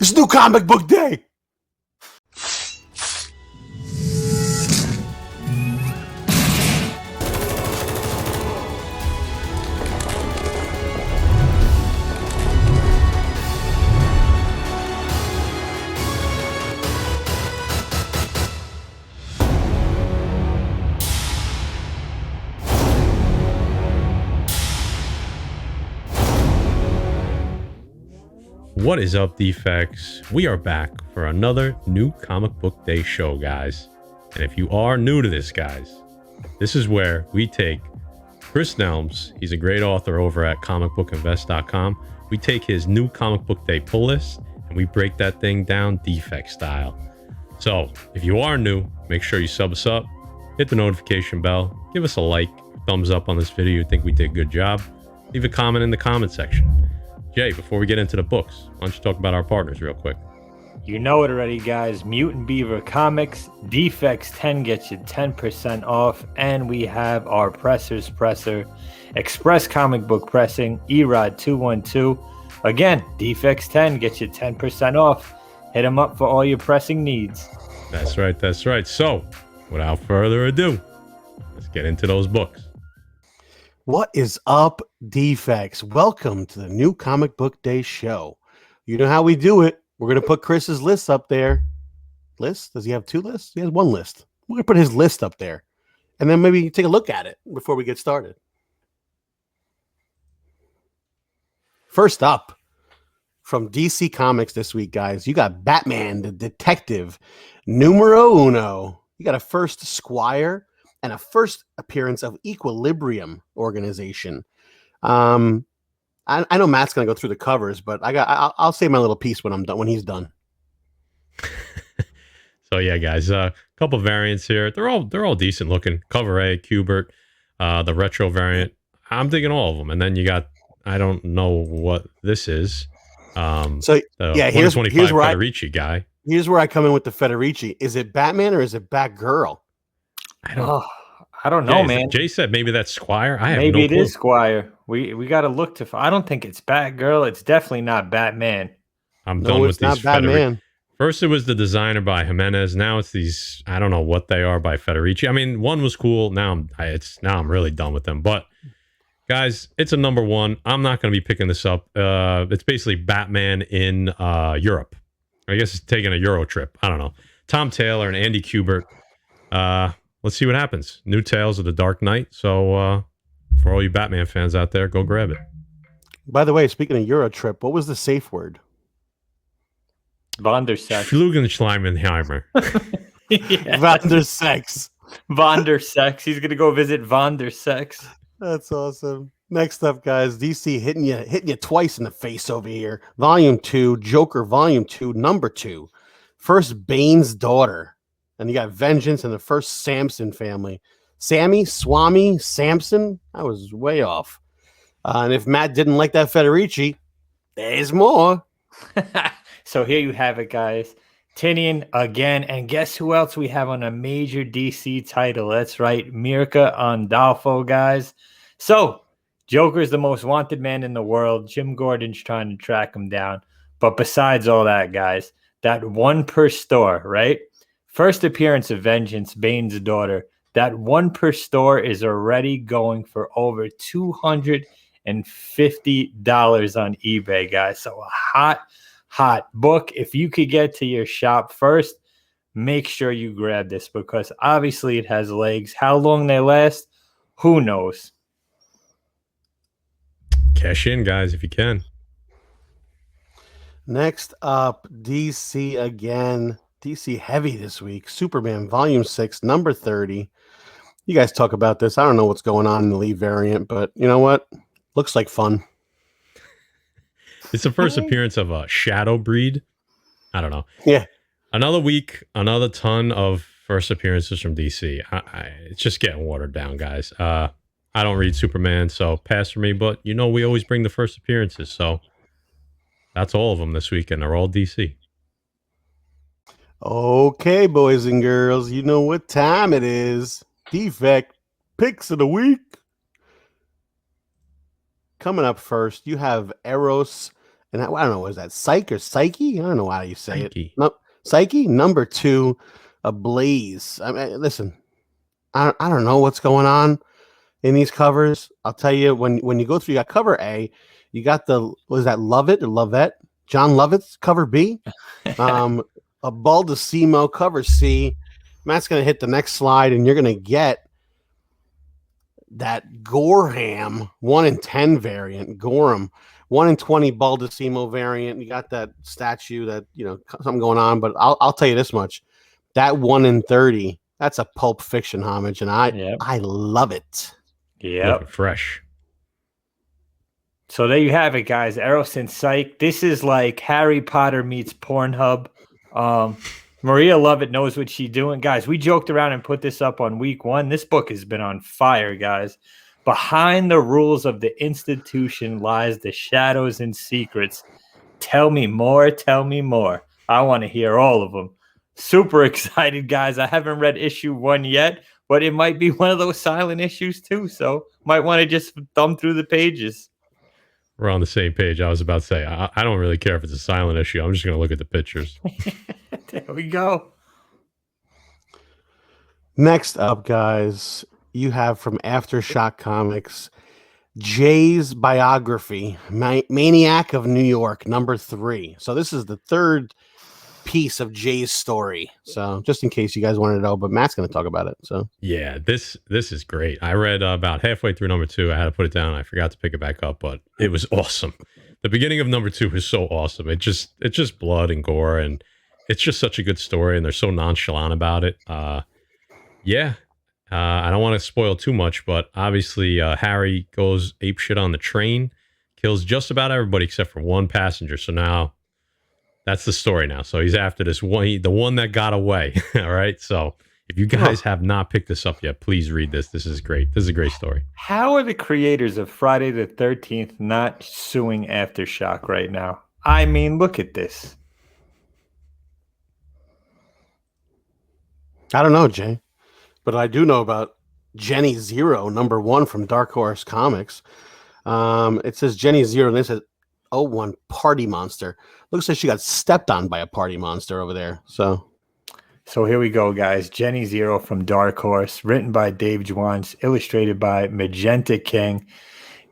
It's New Comic Book Day. What is up, Defects? We are back for another New Comic Book Day show, guys. And if you are new to this, guys, this is where we take Chris Nelms. He's a great author over at comicbookinvest.com. We take his New Comic Book Day pull list and we break that thing down defect style. So if you are new, make sure you sub us up, hit the notification bell, give us a like, thumbs up on this video. You think we did a good job. Leave a comment in the comment section. Jay, before we get into the books, why don't you talk about our partners real quick? You know it already, guys. Mutant Beaver Comics, Defects 10 gets you 10% off, and we have our Presser's Presser, Express Comic Book Pressing, Erod 212. Again, Defects 10 gets you 10% off. Hit them up for all your pressing needs. That's right, that's right. So, without further ado, let's get into those books. What is up, Defects? Welcome to the New Comic Book Day show. You know how we do it. We're going to put Chris's list up there. List? Does he have two lists? He has one list. We're going to put his list up there. And then maybe take a look at it before we get started. First up, from DC Comics this week, guys, you got Batman the Detective, numero uno. You got a first Squire and a first appearance of Equilibrium organization. I know Matt's gonna go through the covers, but I'll say my little piece when I'm done. When he's done. So yeah, guys, a couple variants here. They're all decent looking. Cover A, Kubert, the retro variant. I'm digging all of them. And then you got, I don't know what this is. So yeah, here's where Federici guy. Here's where I come in with the Federici. Is it Batman or is it Batgirl? I don't know, man. Jay said maybe that's Squire. Maybe it is Squire. We got to look to. I don't think it's Batgirl. It's definitely not Batman. I'm done with these. Not Batman. First, it was the designer by Jimenez. Now it's these. I don't know what they are by Federici. I mean, one was cool. Now I'm really done with them. But guys, it's a number one. I'm not going to be picking this up. It's basically Batman in Europe. I guess it's taking a Euro trip. I don't know. Tom Taylor and Andy Kubert. Let's see what happens. New Tales of the Dark Knight. So for all you Batman fans out there, go grab it. By the way, speaking of Euro trip, what was the safe word? Vondersex. Flugenschleimenheimer. Yeah. Vondersex. Vondersex. He's going to go visit Vondersex. That's awesome. Next up, guys, DC hitting you twice in the face over here. Volume 2, Joker Volume 2, number 2. First, Bane's daughter. And you got Vengeance and the first Samson family. Swami, Samson? I was way off. And if Matt didn't like that Federici, there's more. So here you have it, guys. Tinian again. And guess who else we have on a major DC title? That's right, Mirka Andolfo, guys. So Joker's the most wanted man in the world. Jim Gordon's trying to track him down. But besides all that, guys, that one per store, right? First appearance of Vengeance, Bane's daughter. That one per store is already going for over $250 on eBay, guys. So a hot book. If you could get to your shop first, make sure you grab this because obviously it has legs. How long they last, who knows? Cash in, guys, if you can. Next up, DC again. DC heavy this week. Superman Volume 6, number 30. You guys talk about this. I don't know what's going on in the lead variant, but you know what? Looks like fun. It's the first appearance of a Shadow Breed. I don't know. Yeah. Another week, another ton of first appearances from DC. It's just getting watered down, guys. I don't read Superman, so pass for me, but you know we always bring the first appearances, so that's all of them this week, and they're all DC. Okay, boys and girls, you know what time it is. Defect Picks of the Week. Coming up first, you have Eros And I don't know, was that Psyche or Psyche? I don't know how you say Psyche. it. No, Psyche. Number 2, Ablaze. I mean, listen, I don't know what's going on in these covers. I'll tell you, when you go through, you got cover A, you got was that Lovett or Lovette? John Lovett's cover B. A Baldacimo cover C. Matt's going to hit the next slide, and you're going to get that Gorham 1 in 10 variant. Gorham 1 in 20 Baldacimo variant. You got that statue that, something going on, but I'll tell you this much. That 1 in 30, that's a Pulp Fiction homage, and I love it. Yeah. Fresh. So there you have it, guys. Eros and Psych. This is like Harry Potter meets Pornhub. Maria Lovett knows what she's doing. Guys, we joked around and put this up on week 1. This book has been on fire, guys. Behind the rules of the institution lies the shadows and secrets. Tell me more. Tell me more. I want to hear all of them. Super excited, guys. I haven't read issue 1 yet, but it might be one of those silent issues too. So might want to just thumb through the pages. We're on the same page. I was about to say, I don't really care if it's a silent issue. I'm just going to look at the pictures. There we go. Next up, guys, you have from Aftershock Comics, Jay's biography, Maniac of New York, number 3. So this is the third piece of Jay's story. So just in case you guys wanted to know, but Matt's going to talk about it. So yeah, this is great. I read about halfway through number 2. I had to put it down. I forgot to pick it back up, but it was awesome. The beginning of number 2 is so awesome. It's just blood and gore, and it's just such a good story, and they're so nonchalant about it. I don't want to spoil too much, but obviously Harry goes apeshit on the train, kills just about everybody except for one passenger. So now that's the story now. So he's after this one, the one that got away. All right. So if you guys have not picked this up yet, please read this. This is great. This is a great story. How are the creators of Friday the 13th not suing Aftershock right now? I mean, look at this. I don't know, Jay, but I do know about Jenny Zero, number 1 from Dark Horse Comics. It says Jenny Zero, and this says 01 Party Monster. Looks like she got stepped on by a party monster over there. So here we go, guys. Jenny Zero from Dark Horse, written by Dave Jwans, illustrated by Magenta King.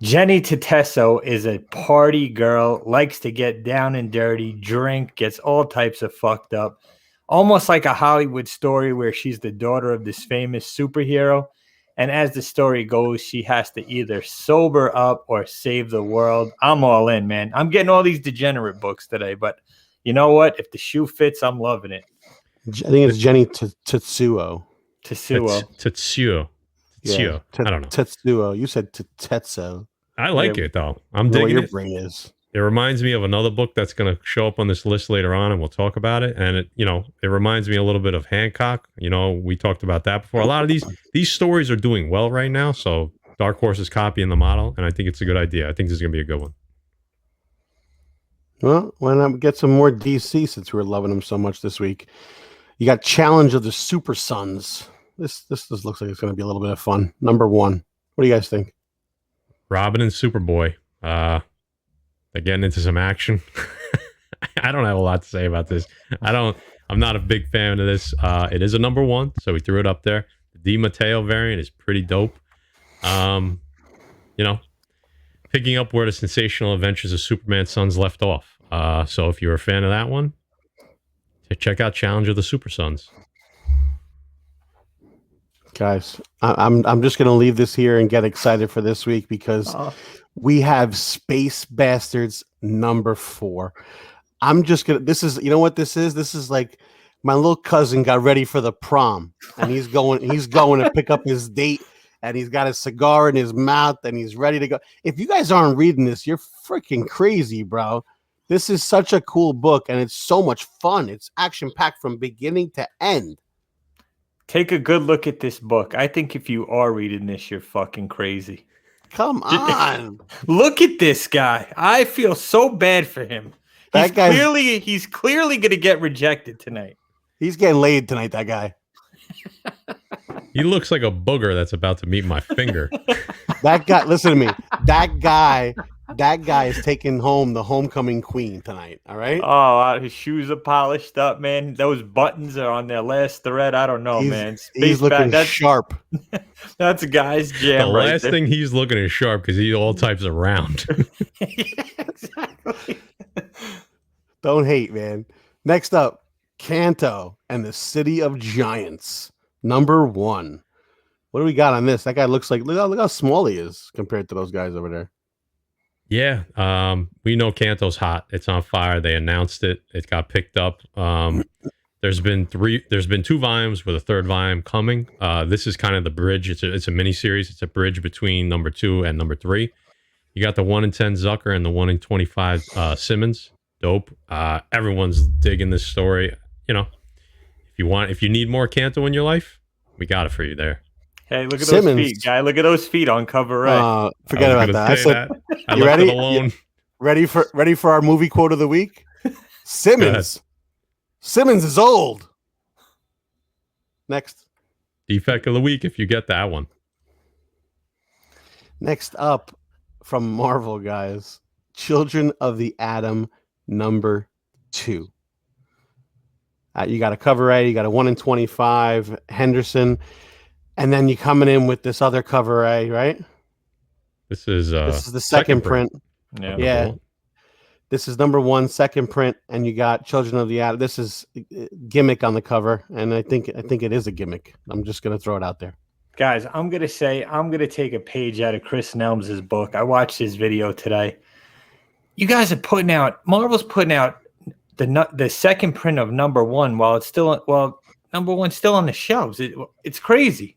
Jenny Teteso is a party girl, likes to get down and dirty, drink, gets all types of fucked up. Almost like a Hollywood story where she's the daughter of this famous superhero. And as the story goes, she has to either sober up or save the world. I'm all in, man. I'm getting all these degenerate books today, but you know what? If the shoe fits, I'm loving it. I think it's Jenny Tetsuo. Tetsuo. Yeah, I don't know. Tetsuo. You said Tetsuo. I like it, though. I'm digging your it. brain is. It reminds me of another book that's going to show up on this list later on, and we'll talk about it. And it reminds me a little bit of Hancock. We talked about that before. A lot of these stories are doing well right now. So Dark Horse is copying the model, and I think it's a good idea. I think this is going to be a good one. Well, why not get some more DC since we were loving them so much this week? You got Challenge of the Super Sons. This looks like it's going to be a little bit of fun. Number 1. What do you guys think? Robin and Superboy. They're getting into some action. I don't have a lot to say about this. I'm not a big fan of this. It is a number 1, so we threw it up there. The DiMatteo variant is pretty dope. Picking up where the sensational adventures of Superman's sons left off. So if you're a fan of that one, check out Challenge of the Super Sons. Guys, I'm just going to leave this here and get excited for this week because we have Space Bastards number 4. I'm just going to, this is, you know what this is? This is like my little cousin got ready for the prom and he's going to pick up his date and he's got a cigar in his mouth and he's ready to go. If you guys aren't reading this, you're freaking crazy, bro. This is such a cool book and it's so much fun. It's action packed from beginning to end. Take a good look at this book. I think if you are reading this, you're fucking crazy. Come on. Look at this guy. I feel so bad for him. He's clearly going to get rejected tonight. He's getting laid tonight, that guy. He looks like a booger that's about to meet my finger. That guy, listen to me. That guy That guy is taking home the homecoming queen tonight. All right. Oh, his shoes are polished up, man. Those buttons are on their last thread. I don't know, man. He's looking sharp. That's a guy's jam. The right last there. thing he's looking is sharp because he all types of round. Yeah, exactly. Don't hate, man. Next up, Kanto and the City of Giants, #1. What do we got on this? That guy looks like look how small he is compared to those guys over there. Yeah, we know Kanto's hot. It's on fire. They announced it. It got picked up. There's been 2 volumes with a 3rd volume coming. This is kind of the bridge. It's a mini series. It's a bridge between #2 and #3. You got the 1 in 10 Zucker and the 1 in 25 Simmons. Dope. Everyone's digging this story. You know, if you need more Kanto in your life, we got it for you there. Hey, look at Simmons. those feet, guy. Look at those feet on cover right. Forget about that. I said, I you left ready? it alone. Ready for our movie quote of the week? Simmons. Simmons is old. Next. Defect of the week if you get that one. Next up from Marvel, guys. Children of the Atom #2. You got a cover A, you got a 1 in 25 Henderson, and then you coming in with this other cover A, right? This is the second print. Yeah. This is #1, second print, and you got Children of the Atom. This is gimmick on the cover, and I think it is a gimmick. I'm just gonna throw it out there. Guys, I'm gonna take a page out of Chris Nelms' book. I watched his video today. You guys are Marvel's putting out the second print of #1 while it's still #1's still on the shelves. It's crazy.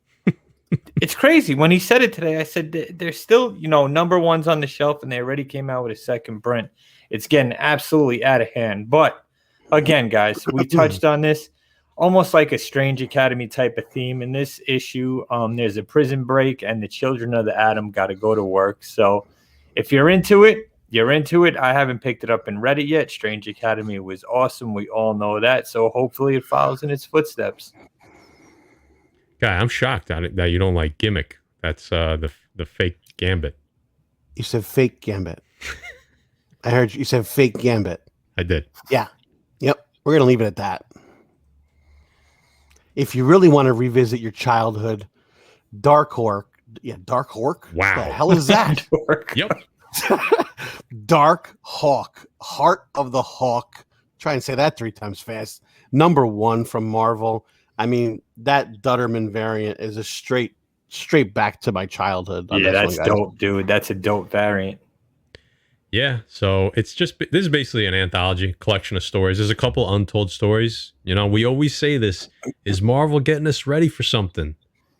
It's crazy. When he said it today, I said there's still, #1's on the shelf and they already came out with a second print. It's getting absolutely out of hand. But again, guys, we touched on this almost like a Strange Academy type of theme in this issue. There's a prison break and the children of the Atom got to go to work. So if you're into it, you're into it. I haven't picked it up and read it yet. Strange Academy was awesome. We all know that. So hopefully it follows in its footsteps. Guy, I'm shocked that you don't like gimmick. That's the fake Gambit. You said fake Gambit. I heard you said fake Gambit. I did. Yeah. Yep. We're gonna leave it at that. If you really want to revisit your childhood, Dark Hawk. Yeah, Dark Hawk. Wow. What the hell is that? Yep. Dark Hawk, Heart of the Hawk. Try and say that 3 times fast. #1 from Marvel. I mean, that Dutterman variant is a straight back to my childhood. Yeah, that's dope, dude. That's a dope variant. Yeah, so this is basically an anthology collection of stories. There's a couple untold stories. We always say this, is Marvel getting us ready for something?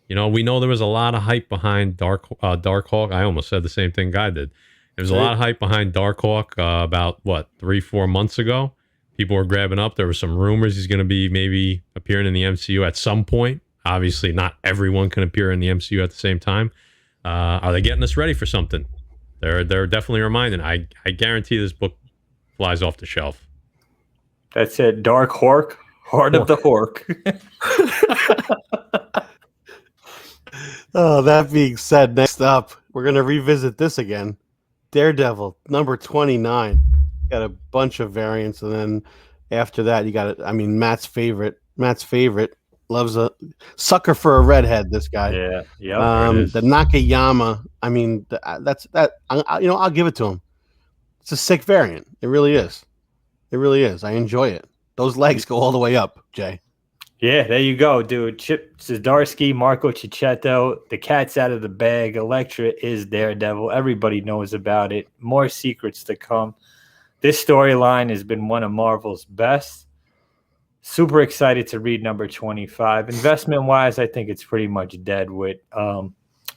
We know there was a lot of hype behind Dark Hawk. I almost said the same thing Guy did. There was a lot of hype behind Dark Hawk about 3-4 months ago. People were grabbing up. There were some rumors he's going to be maybe appearing in the MCU at some point. Obviously, not everyone can appear in the MCU at the same time. Are they getting us ready for something? They're definitely reminding. I guarantee this book flies off the shelf. That's it. Dark Hawk, Heart of the Hawk. Oh, that being said, next up, we're going to revisit this again. Daredevil, #29. Got a bunch of variants, and then after that, you got Matt's favorite. Loves a sucker for a redhead. This guy. Yeah. The Nakayama. I'll give it to him. It's a sick variant. It really is. I enjoy it. Those legs go all the way up, Jay. Yeah, there you go, dude. Chip Zdarsky, Marco Cicchetto, the cat's out of the bag. Elektra is Daredevil. Everybody knows about it. More secrets to come. This storyline has been one of Marvel's best. Super excited to read #25. Investment-wise, I think it's pretty much dead with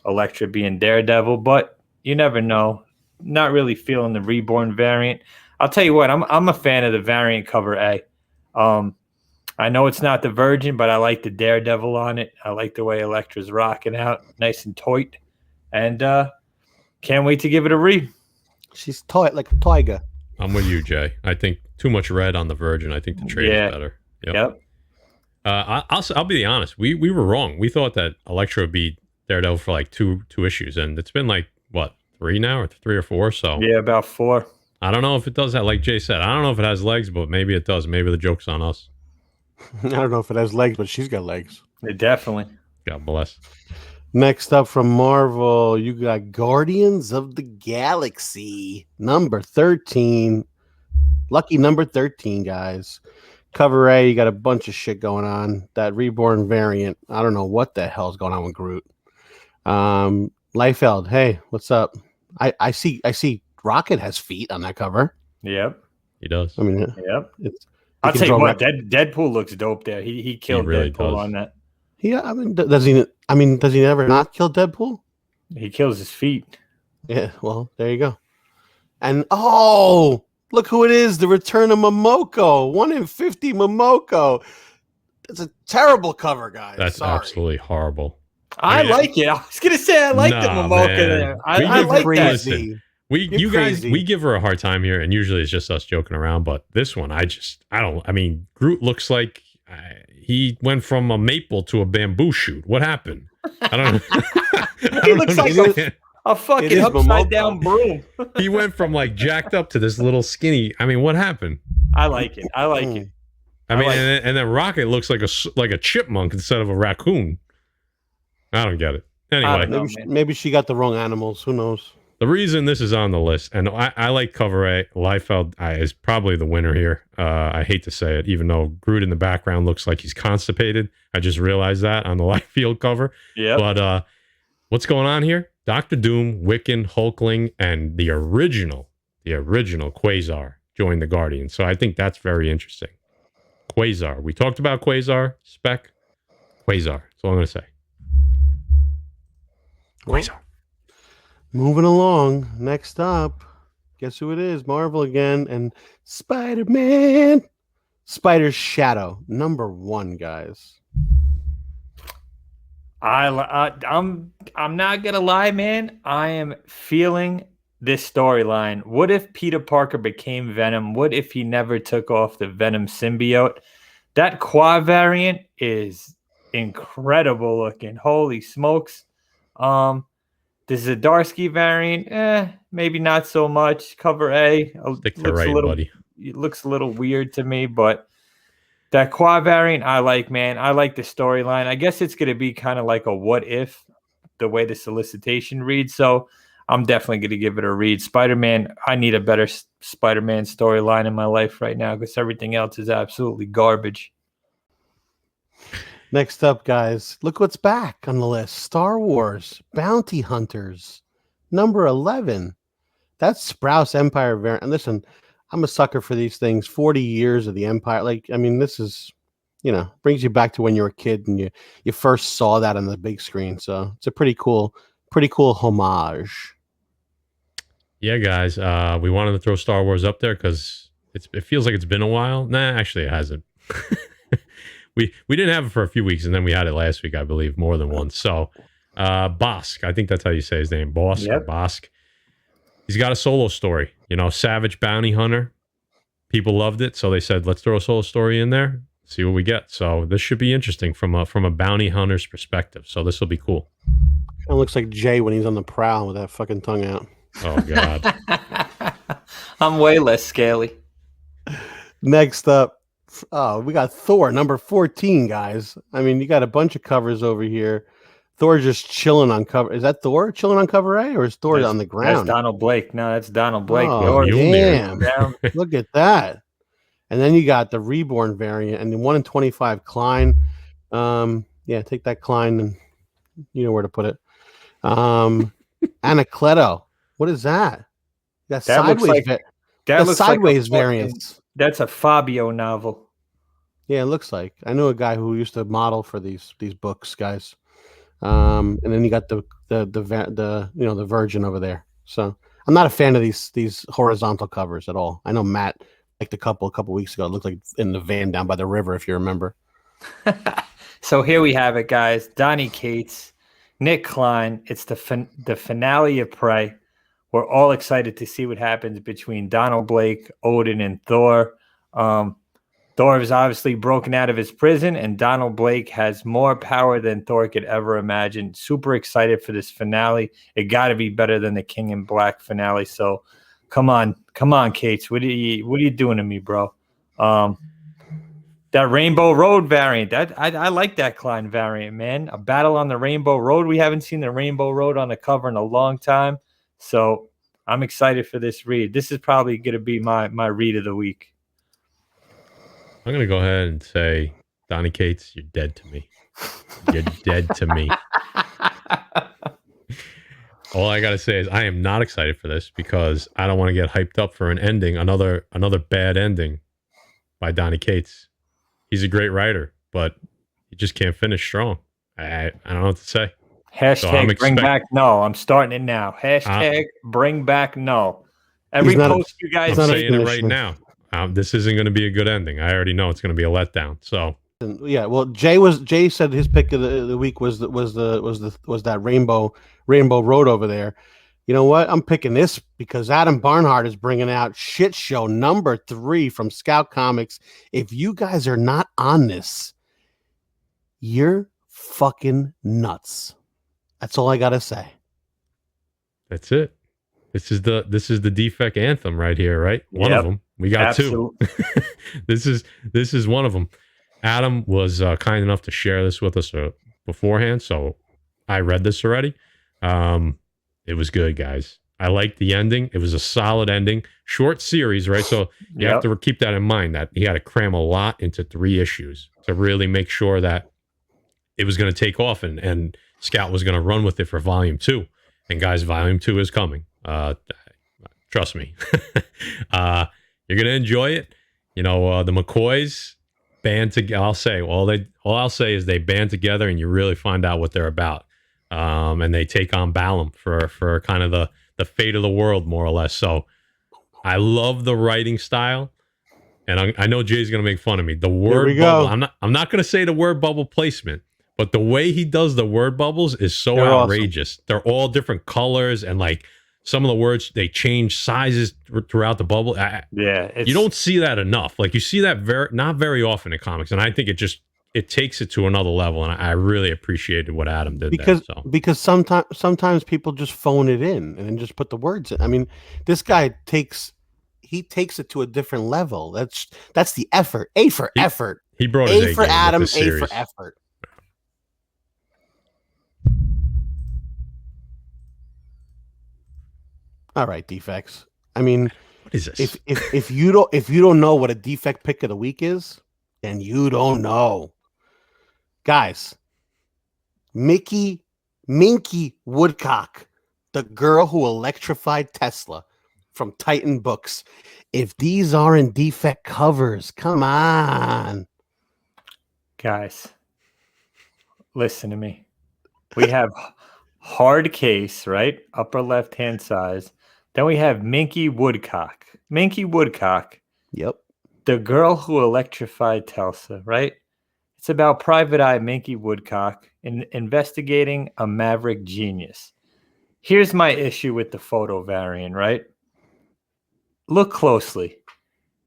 Elektra being Daredevil, but you never know. Not really feeling the Reborn variant. I'll tell you what, I'm a fan of the variant cover A. I know it's not the Virgin, but I like the Daredevil on it. I like the way Elektra's rocking out, nice and tight. And can't wait to give it a read. She's tight like a tiger. I'm with you, Jay. I think too much red on the Virgin. I think the trade is better. Yep. I'll be honest. We were wrong. We thought that Elektra would be Daredevil for like two issues, and it's been like 3 now, or 3 or 4. So Yeah, about 4. I don't know if it does that. Like Jay said, I don't know if it has legs, but maybe it does. Maybe the joke's on us. I don't know if it has legs, but she's got legs. Definitely. God bless. Next up from Marvel, you got Guardians of the Galaxy, number 13. Lucky number 13, guys. Cover A, you got a bunch of shit going on. That reborn variant, I don't know what the hell's going on with Groot. Liefeld, hey, what's up? I see Rocket has feet on that cover. Yep. He does. I mean, Yep. it's I'll can tell you draw what, Deadpool looks dope there. He killed really Deadpool does. on that. yeah. I mean, does he? I mean, does he ever not kill Deadpool? He kills his feet. Yeah. Well, there you go. And oh, look who it is! The return of Momoko. 1 in 50 Momoko. It's a terrible cover, guys. That's Sorry. absolutely horrible. I like it. I was gonna say I like the Nah, Momoka man. there. I We like give that. listen, You're you guys, crazy. we give her a hard time here, and usually it's just us joking around. But this one, I don't. I mean, Groot looks like he went from a maple to a bamboo shoot. What happened? I don't know. He looks like understand. a It fucking is upside Momoko. down broom. He went from like jacked up to this little skinny. I mean, what happened? I like it. I like it. I mean, like and then Rocket looks like a chipmunk instead of a raccoon. I don't get it. Anyway, don't know. Maybe she got the wrong animals. Who knows? the reason this is on the list, and I like cover A, Liefeld is probably the winner here. I hate to say it, even though Groot in the background looks like he's constipated. I just realized that on the Liefeld cover. Yeah. But what's going on here? Doctor Doom, Wiccan, Hulkling, and the original Quasar joined the Guardians. So I think that's very interesting. Quasar. We talked about Quasar, Spec, Quasar. That's all I'm going to say. Quasar. Moving along. Next up, guess who it is? Marvel again and Spider-Man. Spider's Shadow, number 1, guys. I'm not gonna lie, man. I am feeling this storyline. What if Peter Parker became Venom? What if he never took off the Venom symbiote? That Qua variant is incredible looking. Holy smokes. The Zdarsky variant, maybe not so much. Cover A. Stick to right, buddy. It looks a little weird to me, but that Qua variant, I like, man. I like the storyline. I guess it's going to be kind of like a what if, the way the solicitation reads. So I'm definitely going to give it a read. Spider-Man, I need a better Spider-Man storyline in my life right now because everything else is absolutely garbage. Next up, guys, look what's back on the list. Star Wars Bounty Hunters, number 11. That's Sprouse Empire variant. And listen, I'm a sucker for these things. 40 years of the Empire. Like, I mean, this is, brings you back to when you were a kid and you first saw that on the big screen. So it's a pretty cool homage. Yeah, guys. We wanted to throw Star Wars up there because it feels like it's been a while. Nah, actually, it hasn't. We didn't have it for a few weeks, and then we had it last week, I believe, more than once. So, Bosk, I think that's how you say his name, Bosk. He's got a solo story, Savage Bounty Hunter. People loved it, so they said, let's throw a solo story in there, see what we get. So this should be interesting from a bounty hunter's perspective. So this will be cool. Kind of looks like Jay when he's on the prowl with that fucking tongue out. Oh, God. I'm way less scaly. Next up, we got Thor, number 14, guys. I mean, you got a bunch of covers over here. Thor just chilling on cover. Is that Thor chilling on cover A, or is Thor on the ground? That's Donald Blake. No, that's Donald Blake. Oh, damn. Look at that. And then you got the Reborn variant and the 1 in 25 Klein. Take that Klein and you know where to put it. Anacleto. What is that? That sideways. Sideways variants. That's a Fabio novel. Yeah, it looks like. I knew a guy who used to model for these books, guys. And then you got the Virgin over there. So I'm not a fan of these horizontal covers at all. I know Matt liked a couple weeks ago. It looked like in the van down by the river, if you remember. So here we have it, guys. Donnie Cates, Nick Klein. It's the finale of Prey. We're all excited to see what happens between Donald Blake, Odin, and Thor. Thor is obviously broken out of his prison, and Donald Blake has more power than Thor could ever imagine. Super excited for this finale. It got to be better than the King in Black finale. So, come on, Cates. What are you doing to me, bro? That Rainbow Road variant. I like that Klein variant, man. A battle on the Rainbow Road. We haven't seen the Rainbow Road on the cover in a long time, so I'm excited for this read. This is probably going to be my read of the week. I'm going to go ahead and say, Donnie Cates, you're dead to me. You're dead to me. All I got to say is I am not excited for this because I don't want to get hyped up for an ending, another bad ending by Donnie Cates. He's a great writer, but he just can't finish strong. I don't know what to say. Hashtag bring back no. I'm starting it now. Hashtag bring back no. Every post you guys I'm saying it right now. This isn't going to be a good ending. I already know it's going to be a letdown. So yeah, well, Jay said his pick of the week was that Rainbow Road over there. You know what? I'm picking this because Adam Barnhart is bringing out Shit Show number 3 from Scout Comics. If you guys are not on this, you're fucking nuts. That's all I gotta say. That's it. This is the defect anthem right here, right? One of them. We got two. This is one of them. Adam was kind enough to share this with us beforehand, so I read this already. It was good, guys. I liked the ending. It was a solid ending. Short series, right? So you have to keep that in mind that he had to cram a lot into 3 issues to really make sure that it was going to take off and Scout was going to run with it for volume 2. And guys, volume 2 is coming. Trust me. You're going to enjoy it. You know, the McCoys band together. All I'll say is they band together and you really find out what they're about. And they take on Balam for kind of the fate of the world, more or less. So I love the writing style. And I know Jay's going to make fun of me. The word bubble. I'm not going to say the word bubble placement, but the way he does the word bubbles is so outrageous. Awesome. They're all different colors and like some of the words, they change sizes throughout the bubble. You don't see that enough. Like you see that not very often in comics. And I think it takes it to another level. And I really appreciated what Adam did because sometimes people just phone it in and then just put the words in. I mean, this guy takes it to a different level. That's the effort. A for effort. He brought A for Adam, A for effort. All right, defects. I mean, what is this? If you don't know what a defect pick of the week is, then you don't know. Guys, Minky Woodcock, the girl who electrified Tesla from Titan Books. If these aren't defect covers, come on. Guys, listen to me. We have hard case, right? Upper left-hand size. Then we have Minky Woodcock. Minky Woodcock. Yep. The girl who electrified Tesla, right? It's about Private Eye Minky Woodcock investigating a maverick genius. Here's my issue with the photo variant, right? Look closely.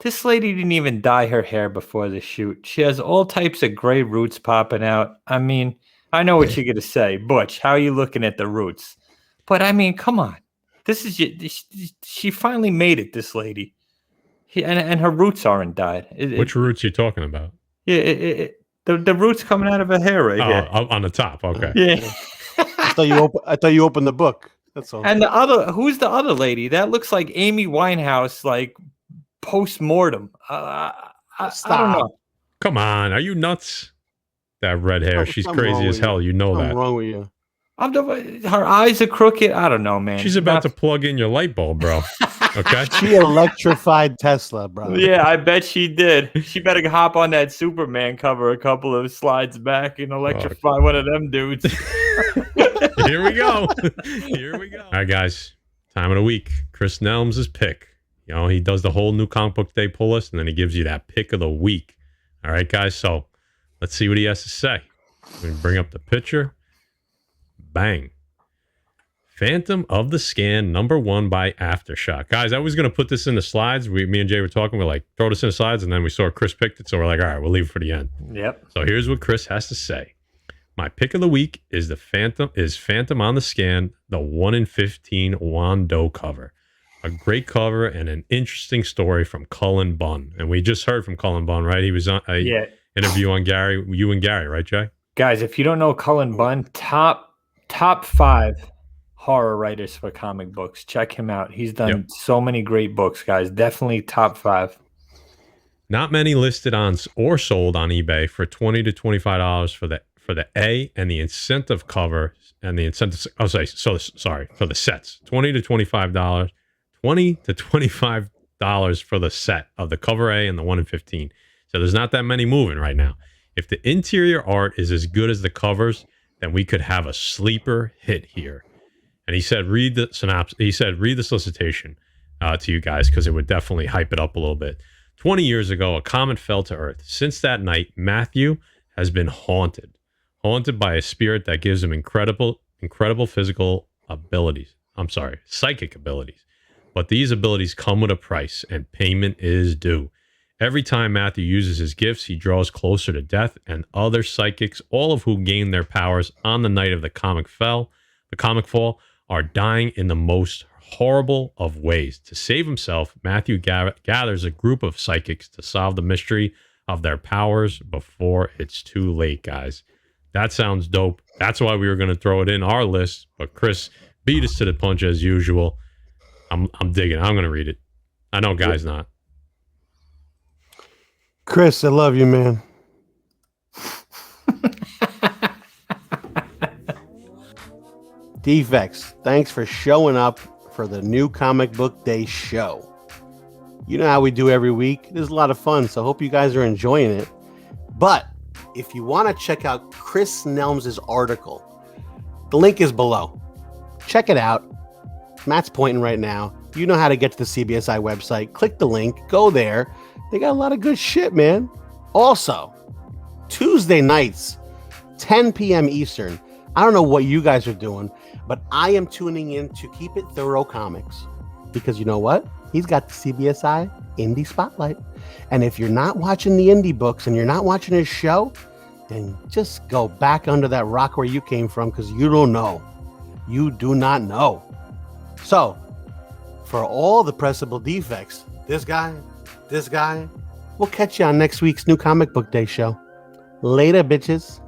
This lady didn't even dye her hair before the shoot. She has all types of gray roots popping out. I mean, I know what you're going to say. Butch, how are you looking at the roots? But I mean, come on. She finally made it, this lady. And her roots aren't dyed. Which roots you talking about? Yeah, the roots coming out of her hair right here. On the top. Okay. Yeah. I thought you opened the book. That's all. And who's the other lady? That looks like Amy Winehouse, like post-mortem. I don't know. Come on. Are you nuts? That red hair. She's crazy as hell. You know that. What's wrong with you? Her eyes are crooked. I don't know, man. She's about to plug in your light bulb, bro. Okay. She electrified Tesla, bro. Yeah, I bet she did. She better hop on that Superman cover a couple of slides back and electrify one of them dudes. Here we go. All right, guys. Time of the week. Chris Nelms' pick. You know, he does the whole new comic book day pull list, and then he gives you that pick of the week. All right, guys. So let's see what he has to say. We bring up the picture. Bang. Phantom of the Scan #1 by Aftershock. Guys, I was going to put this in the slides. Me and Jay were talking. We're like, throw this in the slides. And then we saw Chris picked it. So we're like, all right, we'll leave it for the end. Yep. So here's what Chris has to say. My pick of the week is Phantom on the Scan, the 1 in 15 Wando cover. A great cover and an interesting story from Cullen Bunn. And we just heard from Cullen Bunn, right? He was on an interview on you and Gary, right, Jay? Guys, if you don't know Cullen Bunn, top 5 horror writers for comic books. Check him out. He's done so many great books, guys. Definitely top 5. Not many listed on or sold on eBay for $20 to $25 for the A and the incentive cover and the incentive. Oh, sorry, for the sets. $20 to $25. $20 to $25 for the set of the cover A and the 1 in 15. So there's not that many moving right now. If the interior art is as good as the covers, then we could have a sleeper hit here. And he said, read the synopsis. He said, read the solicitation to you guys because it would definitely hype it up a little bit. 20 years ago, a comet fell to Earth. Since that night, Matthew has been haunted by a spirit that gives him incredible physical abilities. Psychic abilities. But these abilities come with a price, and payment is due. Every time Matthew uses his gifts, he draws closer to death and other psychics, all of who gain their powers on the night of the comic fall, are dying in the most horrible of ways. To save himself, Matthew gathers a group of psychics to solve the mystery of their powers before it's too late, guys. That sounds dope. That's why we were going to throw it in our list, but Chris beat us to the punch as usual. I'm digging. I'm going to read it. I know Guy's not. Chris, I love you, man. Defects, thanks for showing up for the new Comic Book Day show. You know how we do every week. It is a lot of fun, so I hope you guys are enjoying it. But if you want to check out Chris Nelms' article, the link is below. Check it out. Matt's pointing right now. You know how to get to the CBSI website. Click the link. Go there. They got a lot of good shit, man. Also, Tuesday nights, 10 p.m. Eastern. I don't know what you guys are doing, but I am tuning in to Keep It Thorough Comics. Because you know what? He's got the CBSI Indie Spotlight. And if you're not watching the indie books and you're not watching his show, then just go back under that rock where you came from because you don't know. You do not know. So, for all the pressable defects, this guy, we'll catch you on next week's new Comic Book Day show. Later, bitches.